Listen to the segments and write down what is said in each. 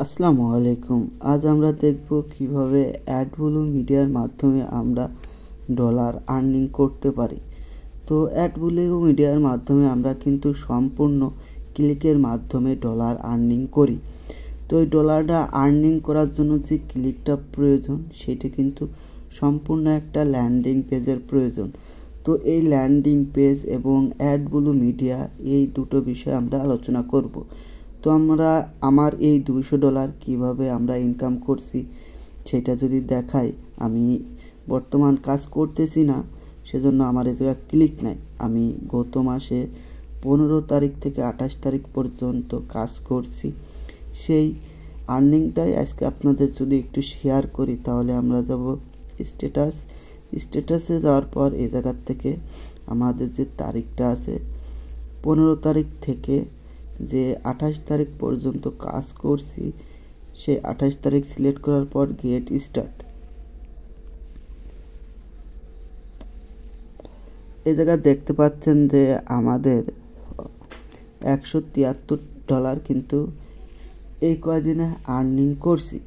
আসসালামু আলাইকুম। আজ আমরা দেখব কিভাবে অ্যাডব্লু মিডিয়ার মাধ্যমে আমরা ডলার আর্নিং করতে পারি। তো অ্যাডব্লু মিডিয়ার মাধ্যমে আমরা কিন্তু সম্পূর্ণ ক্লিকের মাধ্যমে ডলার আর্নিং করি। তো এই ডলারটা আর্নিং করার জন্য যে ক্লিকটা প্রয়োজন সেটা কিন্তু সম্পূর্ণ একটা ল্যান্ডিং পেজের প্রয়োজন। তো এই ল্যান্ডিং পেজ এবং অ্যাডব্লু মিডিয়া এই দুটো বিষয়ে আমরা আলোচনা করব। তো আমার এই $200 কিভাবে আমরা ইনকাম করছি সেটা যদি দেখাই, আমি বর্তমান কাজ করতেছি না, সেজন্য আমার এই জায়গায় ক্লিক নাই। আমি গত মাসে 15 তারিখ থেকে 28 তারিখ পর্যন্ত কাজ করছি। সেই আর্নিংটাই আজকে আপনাদের যদি একটু শেয়ার করি, তাহলে আমরা যাব স্ট্যাটাসে যাওয়ার পর এই জায়গার থেকে আমাদের যে তারিখটা আছে 15 তারিখ থেকে যে 28 তারিখ পর্যন্ত কাজ করছি, সে 28 তারিখ সিলেক্ট করার পর গেট স্টার্ট এই জায়গায় দেখতে পাচ্ছেন যে আমাদের $173 কিন্তু এই কয়দিনে আর্নিং করছি।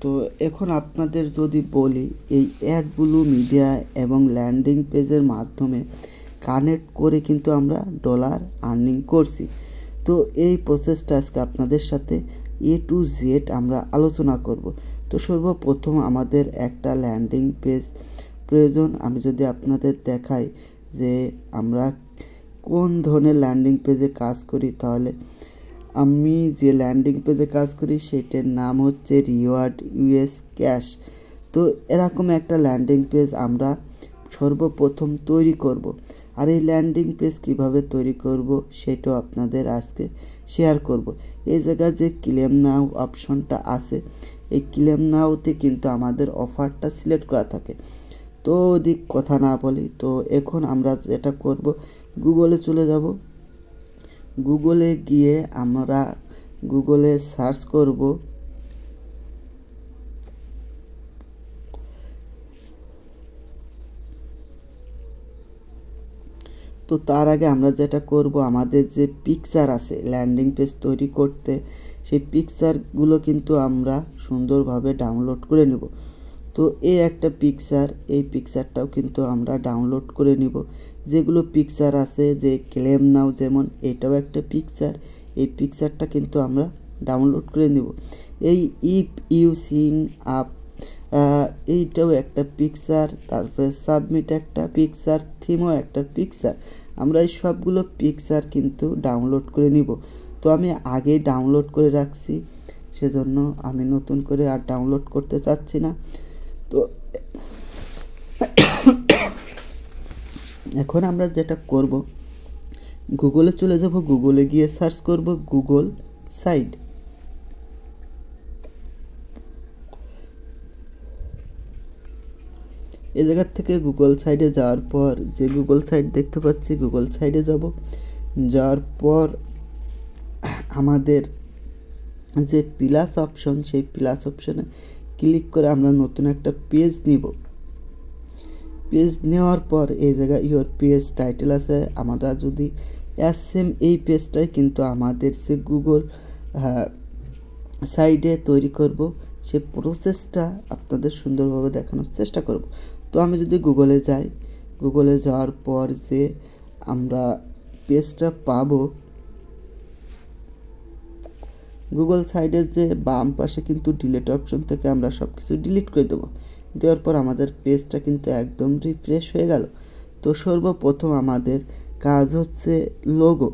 তো এখন আপনাদের যদি বলি, এই অ্যাডব্লু মিডিয়া এবং ল্যান্ডিং পেজের মাধ্যমে কানেক্ট করে কিন্তু আমরা ডলার আর্নিং করছি। তো এই প্রসেসটা আজকে আপনাদের সাথে A to Z আমরা আলোচনা করব। তো সর্বপ্রথম আমাদের একটা ল্যান্ডিং পেজ প্রয়োজন। আমি যদি আপনাদের দেখাই যে আমরা কোন ধরনের ল্যান্ডিং পেজে কাজ করি, তাহলে আমি যে ল্যান্ডিং পেজে কাজ করি সেটার নাম হচ্ছে রিওয়ার্ড US ক্যাশ। তো এরকম একটা ল্যান্ডিং পেজ আমরা সর্বপ্রথম তৈরি করব। আর এই ল্যান্ডিং পেজ কিভাবে তৈরি করব সেটাও আপনাদের আজকে শেয়ার করব। এই জায়গায় যে ক্লেম নাও অপশনটা আছে, এই ক্লেম নাওতে কিন্তু আমাদের অফারটা সিলেক্ট করা থাকে। তো ওদিক কথা না বলি, তো এখন আমরা যেটা করব, গুগলে চলে যাব। গুগলে গিয়ে আমরা গুগলে সার্চ করব তো তার আগে আমরা যেটা করব, আমাদের যে পিকচার আছে ল্যান্ডিং পেজ তৈরি করতে, সেই পিকচারগুলো কিন্তু আমরা সুন্দরভাবে ডাউনলোড করে নেব। তো এই একটা পিকচার, এই পিকচারটাও কিন্তু আমরা ডাউনলোড করে নিব। যেগুলো পিকচার আছে, যে ক্লেম নাও যেমন এটাও একটা পিকচার, এই পিকচারটা কিন্তু আমরা ডাউনলোড করে নিব। এই ইফ ইউ সিং আপ এইটাও একটা পিকচার, তারপরে সাবমিট একটা পিকচার, থিমও একটা পিকচার। আমরা এই সবগুলো পিকচার কিন্তু ডাউনলোড করে নিব। তো আমি আগেই ডাউনলোড করে রাখছি, সেজন্য আমি নতুন করে আর ডাউনলোড করতে চাচ্ছি না। তো এখন আমরা যেটা করব, গুগলে চলে যাব। গুগলে গিয়ে সার্চ করব গুগল সাইট। এই জায়গার থেকে গুগল সাইটে যাওয়ার পর যে গুগল সাইট দেখতে পাচ্ছি, গুগল সাইটে যাব। যাওয়ার পর আমাদের যে প্লাস অপশন, সেই প্লাস অপশনে ক্লিক করে আমরা নতুন একটা পেজ নিব। পেজ নেওয়ার পর এই জায়গায় ইওর পেজ টাইটেল আছে, আমরা যদি সেম এই পেজটাই কিন্তু আমাদের যে গুগল সাইটে তৈরি করব, সে প্রসেসটা আপনাদের সুন্দরভাবে দেখানোর চেষ্টা করব। তো আমি যদি গুগলে যাই, গুগলে যাওয়ার পর যে আমরা পেজটা পাবো, গুগল সাইডের যে বাম পাশে কিন্তু ডিলিট অপশন থেকে আমরা সব কিছু ডিলিট করে দেবো। দেওয়ার পর আমাদের পেজটা কিন্তু একদম রিফ্রেশ হয়ে গেল। তো সর্বপ্রথম আমাদের কাজ হচ্ছে লোগো।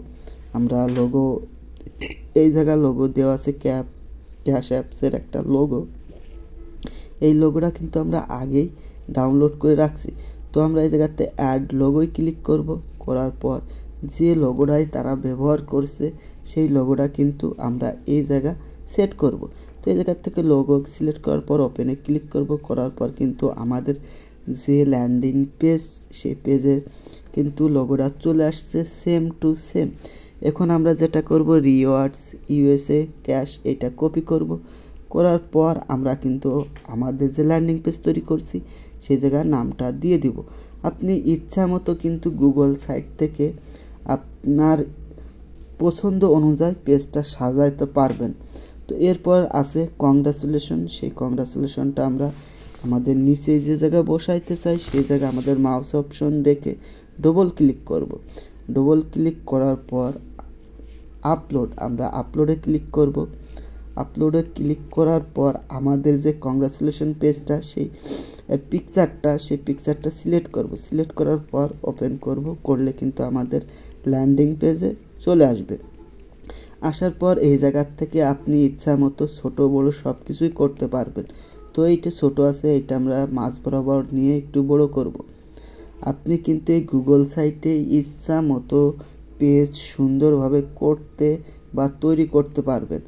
আমরা লোগো, এই জায়গায় লোগো দেওয়া আছে ক্যাশ অ্যাপসের একটা লোগো। এই লোগোটা কিন্তু আমরা আগেই ডাউনলোড করে রাখছি। তো আমরা এই জায়গাতে অ্যাড লোগোয় ক্লিক করব। করার পর যে লোগোটাই তারা ব্যবহার করছে সেই লোগোটা কিন্তু আমরা এই জায়গা সেট করব। তো এই জায়গার থেকে লোগো সিলেক্ট করার পর ওপেনে ক্লিক করব। করার পর কিন্তু আমাদের যে ল্যান্ডিং পেজ, সেই পেজের কিন্তু লোগোটা চলে আসছে সেম টু সেম। এখন আমরা যেটা করব, রিওয়ার্ডস USA ক্যাশ এটা কপি করব। করার পর আমরা কিন্তু আমাদের যে ল্যান্ডিং পেজ তৈরি করছি সেই জায়গার নামটা দিয়ে দিব। আপনি ইচ্ছা মতো কিন্তু গুগল সাইট থেকে আপনার পছন্দ অনুযায়ী পেজটা সাজাইতে পারবেন। তো তো এরপর আছে কংগ্রাচুলেশন। সেই কংগ্রাচুলেশনটা আমরা আমাদের নিচে যে জায়গায় বসাইতে চাই সেই জায়গায় আমাদের মাউস অপশন রেখে ডবল ক্লিক করব। ডবল ক্লিক করার পর আপলোড, আমরা আপলোডে ক্লিক করব। আপলোডে ক্লিক করার পর আমাদের যে কংগ্রাচুলেশন পেজটা সেই পিকচারটা সিলেক্ট করব। সিলেক্ট করার পর ওপেন করব, করলে কিন্তু আমাদের ল্যান্ডিং পেজে চলে আসবে। আসার পর এই জায়গার থেকে আপনি ইচ্ছা মতো ছোট বড় সব কিছুই করতে পারবেন। তো এইটা ছোট আছে, এটা আমরা মাঝ বরাবর নিয়ে একটু বড় করব। আপনি কিন্তু এই গুগল সাইটে ইচ্ছা মতো পেজ সুন্দরভাবে করতে বা তৈরি করতে পারবেন।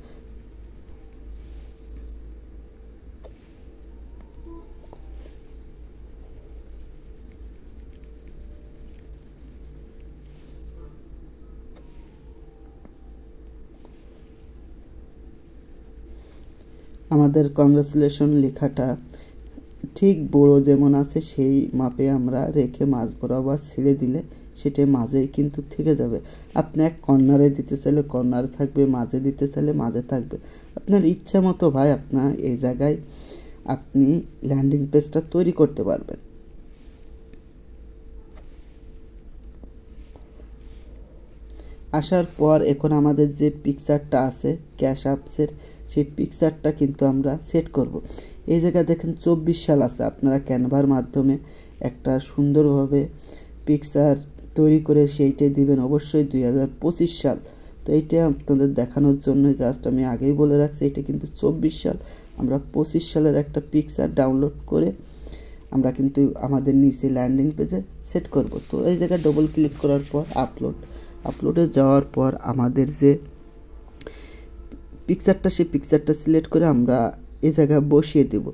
আমাদের কংগ্রাচুলেশন লেখাটা ঠিক বড় যেমন আছে সেই মাপে আমরা রেখে মাঝ বরাবর ছেড়ে দিলে সেটা মাঝেই কিন্তু থেকে যাবে। আপনি এক কর্নারে দিতে চাইলে কর্নারে থাকবে, মাঝে দিতে চাইলে মাঝে থাকবে। আপনার ইচ্ছা মতো ভাই আপনার এই জায়গায় আপনি ল্যান্ডিং পেজটা তৈরি করতে পারবেন। আসার পর এখন আমাদের যে পিকচারটা আছে ক্যাশ অ্যাপসের সেই পিকচারটা কিন্তু আমরা সেট করব। এই জায়গায় দেখেন 24 সাল আছে, আপনারা ক্যানভার মাধ্যমে একটা সুন্দরভাবে পিকচার তৈরি করে সেইটাই দিবেন অবশ্যই 2025 সাল। তো এইটা আপনাদের দেখানোর জন্য জাস্ট আমি আগেই বলে রাখছি, এটা কিন্তু 24 সাল। আমরা 25 সালের একটা পিকচার ডাউনলোড করে আমরা কিন্তু আমাদের নিচে ল্যান্ডিং পেজে সেট করব। তো এই জায়গায় ডবল ক্লিক করার পর আপলোডে যাওয়ার পর আমাদের যে পিকচারটা সেই পিকচারটা সিলেক্ট করে আমরা এই জায়গায় বসিয়ে দেব।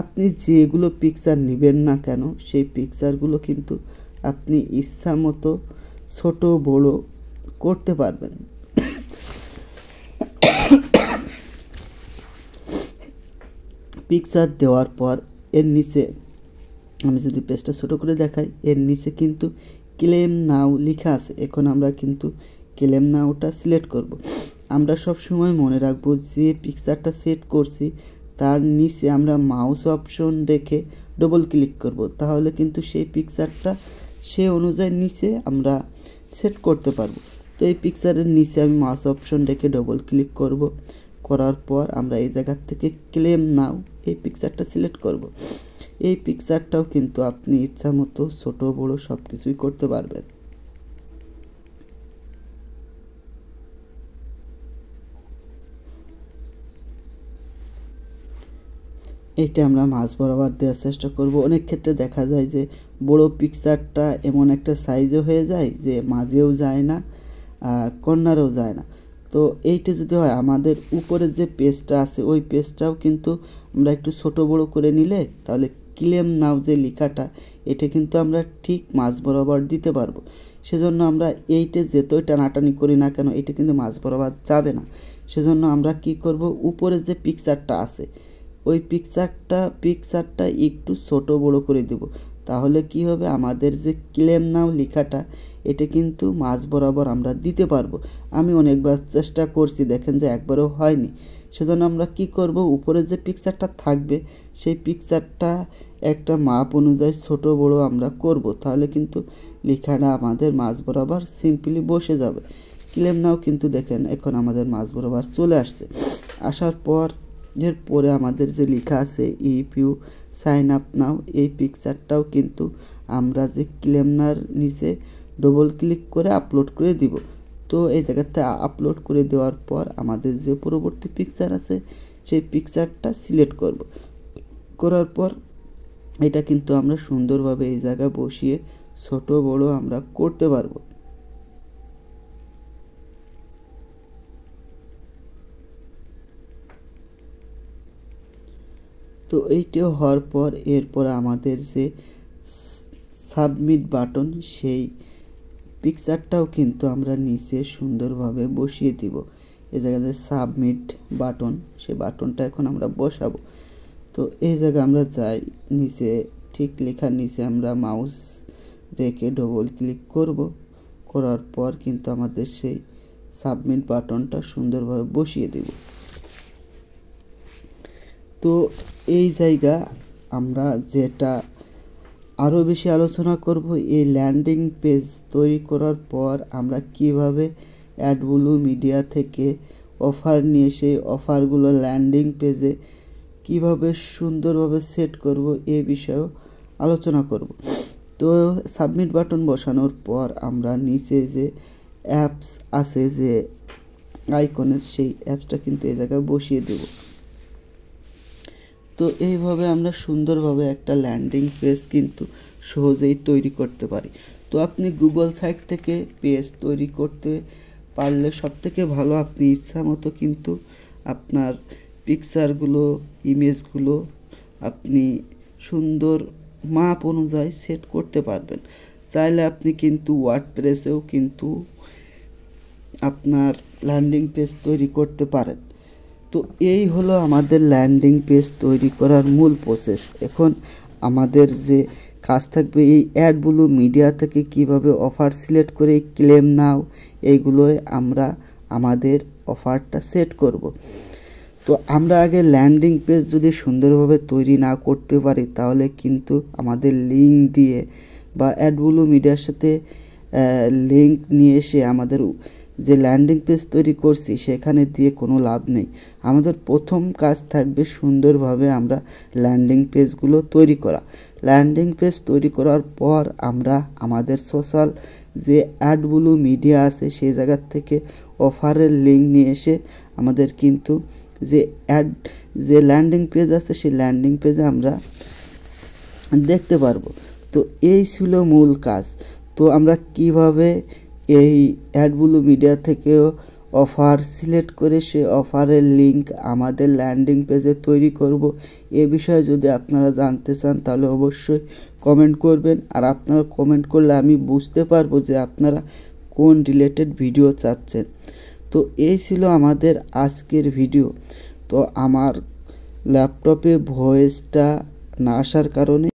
আপনি যেগুলো পিকচার নেবেন না কেন সেই পিকচারগুলো কিন্তু আপনি ইচ্ছা মতো ছোট বড় করতে পারবেন। পিকচার দেওয়ার পর এর নিচে আমি যদি পেজটা ছোট করে দেখাই, এর নিচে কিন্তু ক্লেম নাও লেখা আছে। এখন আমরা কিন্তু ক্লেম নাওটা সিলেক্ট করব। আমরা সব সময় মনে রাখবো যে পিকচারটা সেট করছি তার নিচে আমরা মাউস অপশন রেখে ডবল ক্লিক করব, তাহলে কিন্তু সেই পিকচারটা সে অনুযায়ী নিচে আমরা সেট করতে পারবো। তো এই পিকচারের নিচে আমি মাউস অপশন রেখে ডবল ক্লিক করব। করার পর আমরা এই জায়গা থেকে ক্লেম নাও এই পিকচারটা সিলেক্ট করব। এই পিকচারটাও কিন্তু আপনি ইচ্ছা মতো ছোট বড় সব কিছুই করতে পারবেন। এইটা আমরা মাঝ বরাবর দেওয়ার চেষ্টা করব। অনেক ক্ষেত্রে দেখা যায় যে বড় পিকচারটা এমন একটা সাইজে হয়ে যায় যে মাঝেও যায় না, কর্নারেও যায় না। তো এইটা যদি হয় আমাদের উপরের যে পেজটা আছে ওই পেজটাও কিন্তু আমরা একটু ছোট বড় করে নিলে তাহলে ক্লেম নাও যে লেখাটা এটা কিন্তু আমরা ঠিক মাঝ বরাবর দিতে পারবো। সেজন্য আমরা এইটা যেতই টানাটানি করি না কেন এটা কিন্তু মাঝ বরাবর যাবে না। সেজন্য আমরা কি করব, উপরের যে পিকচারটা আছে ওই পিকচারটা একটু ছোট বড় করে দেব। তাহলে কি হবে, আমাদের যে ক্লেম নাও লেখাটা এটা কিন্তু মাঝ বরাবর আমরা দিতে পারবো। আমি অনেকবার চেষ্টা করছি, দেখেন যে একবারও হয়নি। সেজন্য আমরা কি করব, উপরের যে পিকচারটা থাকবে সেই পিকচারটা একটা মাপ অনুযায়ী ছোট বড় আমরা করব, তাহলে কিন্তু লেখাটা আমাদের মাঝ বরাবর সিম্পলি বসে যাবে। ক্লেম নাও কিন্তু দেখেন এখন আমাদের মাঝ বরাবর চলে আসছে। আসার পর এরপরে আমাদের যে লেখা আছে if you sign up now এই পিকচারটাও কিন্তু আমরা যে ক্লেমনার নিচে ডবল ক্লিক করে আপলোড করে দিব। তো এই জায়গাতে আপলোড করে দেওয়ার পর আমাদের যে পরবর্তী পিকচার আছে সেই পিকচারটা সিলেক্ট করব। করার পর এটা কিন্তু আমরা সুন্দরভাবে এই জায়গায় বসিয়ে ছোট বড় আমরা করতে পারবো। তো এইটাও হওয়ার পর এরপর আমাদের যে সাবমিট বাটন সেই পিকচারটাও কিন্তু আমরা নিচে সুন্দরভাবে বসিয়ে দিব। এই জায়গায় যে সাবমিট বাটন সেই বাটনটা এখন আমরা বসাবো। তো এই জায়গায় আমরা যাই, নিচে ঠিক লেখার নিচে আমরা মাউস রেখে ডবল ক্লিক করব। করার পর কিন্তু আমাদের সেই সাবমিট বাটনটা সুন্দরভাবে বসিয়ে দেব। তো এই জায়গা আমরা যেটা আরও বেশি আলোচনা করব, এই ল্যান্ডিং পেজ তৈরি করার পর আমরা কিভাবে অ্যাডব্লু মিডিয়া থেকে অফার নিয়ে সেই অফারগুলো ল্যান্ডিং পেজে কিভাবে সুন্দরভাবে সেট করব এ বিষয়েও আলোচনা করব। তো সাবমিট বাটন বসানোর পর আমরা নিচে যে অ্যাপস আছে যে আইকনের, সেই অ্যাপসটা কিন্তু এই জায়গায় বসিয়ে দেব। তো এইভাবে আমরা সুন্দরভাবে একটা ল্যান্ডিং পেজ কিন্তু সহজেই তৈরি করতে পারি। তো আপনি গুগল সাইট থেকে পেজ তৈরি করতে পারলে সবথেকে ভালো, আপনি ইচ্ছা মতো কিন্তু আপনার পিকচারগুলো, ইমেজগুলো আপনি সুন্দর মাপ অনুযায়ী সেট করতে পারবেন। চাইলে আপনি কিন্তু ওয়ার্ডপ্রেসেও কিন্তু আপনার ল্যান্ডিং পেজ তৈরি করতে পারেন। তো এই হলো আমাদের ল্যান্ডিং পেজ তৈরি করার মূল প্রসেস। এখন আমাদের যে কাজ থাকবে, এই অ্যাডব্লু মিডিয়া থেকে কিভাবে অফার সিলেক্ট করে ক্লেম নাও, এইগুলোই আমরা আমাদের অফারটা সেট করব। তো আমরা আগে ল্যান্ডিং পেজ যদি সুন্দরভাবে তৈরি না করতে পারি, তাহলে কিন্তু আমাদের লিঙ্ক দিয়ে বা অ্যাডব্লু মিডিয়ার সাথে লিঙ্ক নিয়ে এসে আমাদের যে ল্যান্ডিং পেজ তৈরি করছি সেখানে দিয়ে কোনো লাভ নেই। আমাদের প্রথম কাজ থাকবে সুন্দরভাবে আমরা ল্যান্ডিং পেজগুলো তৈরি করা। ল্যান্ডিং পেজ তৈরি করার পর আমরা আমাদের সোশ্যাল যে অ্যাডব্লু মিডিয়া আছে সেই জায়গার থেকে অফারের লিঙ্ক নিয়ে এসে আমাদের কিন্তু যে ল্যান্ডিং পেজ আছে সেই ল্যান্ডিং পেজে আমরা দেখতে পারবো। তো এই ছিল মূল কাজ। তো আমরা কিভাবে এই অ্যাডব্লু মিডিয়া থেকেও অফার সিলেক্ট করে সে অফারের লিঙ্ক আমাদের ল্যান্ডিং পেজে তৈরি করব, এ বিষয়ে যদি আপনারা জানতে চান তাহলে অবশ্যই কমেন্ট করবেন। আর আপনারা কমেন্ট করলে আমি বুঝতে পারবো যে আপনারা কোন রিলেটেড ভিডিও চাচ্ছেন। তো এই ছিল আমাদের আজকের ভিডিও। তো আমার ল্যাপটপে ভয়েসটা না আসার কারণে